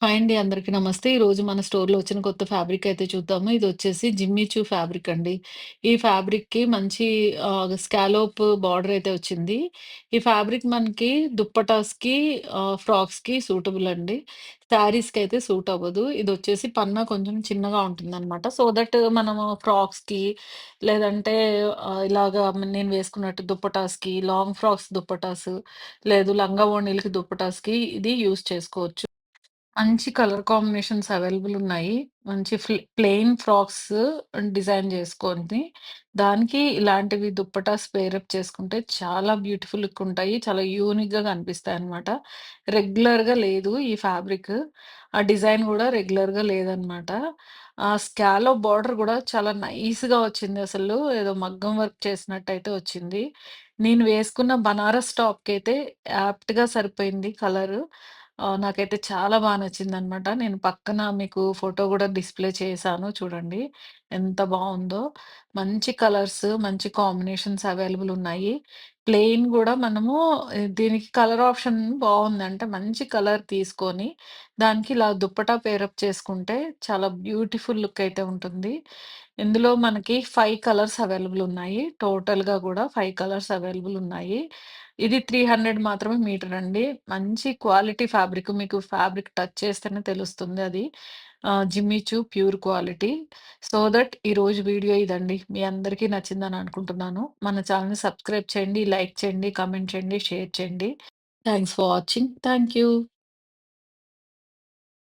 Hi అండి. అందరికి నమస్తే. ఈరోజు మన స్టోర్‌లో వచ్చిన కొత్త ఫ్యాబ్రిక్ అయితే చూద్దాము. ఇదొచ్చేసి జిమ్మీ చూ ఫ్యాబ్రిక్ అండి. ఈ ఫ్యాబ్రిక్‌కి మంచి స్కాలోప్ బార్డర్ అయితే వచ్చింది. ఈ ఫ్యాబ్రిక్ మనకి దుప్పటాస్‌కి, ఫ్రాక్స్‌కి సూటబుల్ అండి. శారీస్‌కైతే సూట్ అవ్వదు. ఇదొచ్చేసి పన్నా కొంచెం చిన్నగా ఉంటుందనమాట. సో దట్ మనము ఫ్రాక్స్‌కి లేదంటే ఇలాగా నేను వేసుకున్నట్టు దుప్పటాస్‌కి, లాంగ్ ఫ్రాక్స్ దుప్పటాస్, లేదు లంగా ఓణీలకి దుప్పటాస్‌కి ఇది యూజ్ చేసుకోవచ్చు. మంచి కలర్ కాంబినేషన్స్ అవైలబుల్ ఉన్నాయి. మంచి ప్లెయిన్ ఫ్రాక్స్ డిజైన్ చేసుకొని, దానికి ఇలాంటివి దుప్పటాస్ పేరప్ చేసుకుంటే చాలా బ్యూటిఫుల్ లుక్ ఉంటాయి. చాలా యూనిక్‌గా కనిపిస్తాయన్నమాట. రెగ్యులర్‌గా లేదు ఈ ఫ్యాబ్రిక్. ఆ డిజైన్ గూడా రెగ్యులర్‌గా లేదన్నమాట. ఆ స్కాలప్ బార్డర్ గూడా చాలా నైస్‌గా వచ్చింది అసలు. ఏదో మగ్గం వర్క్ చేసినట్టయితే వచ్చింది. నేను వేసుకున్న బనారస్ టాప్‌కైతే యాప్ట్‌గా సరిపోయింది కలరు. నాకైతే చాలా నచ్చిందనమాట. నేను పక్కన మీకు ఫోటో గూడా డిస్‌ప్లే చేశాను చూడండి. ఎంత బావుందో. మంచి కలర్స్, మంచి కాంబినేషన్స్ అవైలబుల్ ఉన్నాయి. ప్లెయిన్ గూడా మనము దీనికి కలర్ ఆప్షన్ బావుంది. అంటే మంచి కలర్ తీసుకొని, దానికి ఇలా దుప్పటా పేరప్ చేసుకుంటే చాలా బ్యూటిఫుల్ లుక్ అయితే ఉంటుంది. ఇందులో మనకి 5 కలర్స్ అవైలబుల్ ఉన్నాయి. టోటల్‌గా గూడా 5 కలర్స్ అవైలబుల్ ఉన్నాయి. ఇది 300 మాత్రమే మీటర్ అండి. మంచి క్వాలిటీ ఫ్యాబ్రిక్. మీకు ఫ్యాబ్రిక్ టచ్ చేస్తేనే తెలుస్తుంది అది. Jimmy chew pure quality. So that ఈరోజు వీడియో ఇదండి. మీ అందరికీ నచ్చిందని అనుకుంటున్నాను. మన ఛానెల్‌ని సబ్స్క్రైబ్ చేయండి, లైక్ చేయండి, కామెంట్ చేయండి, షేర్ చేయండి. Thanks for watching. Thank you.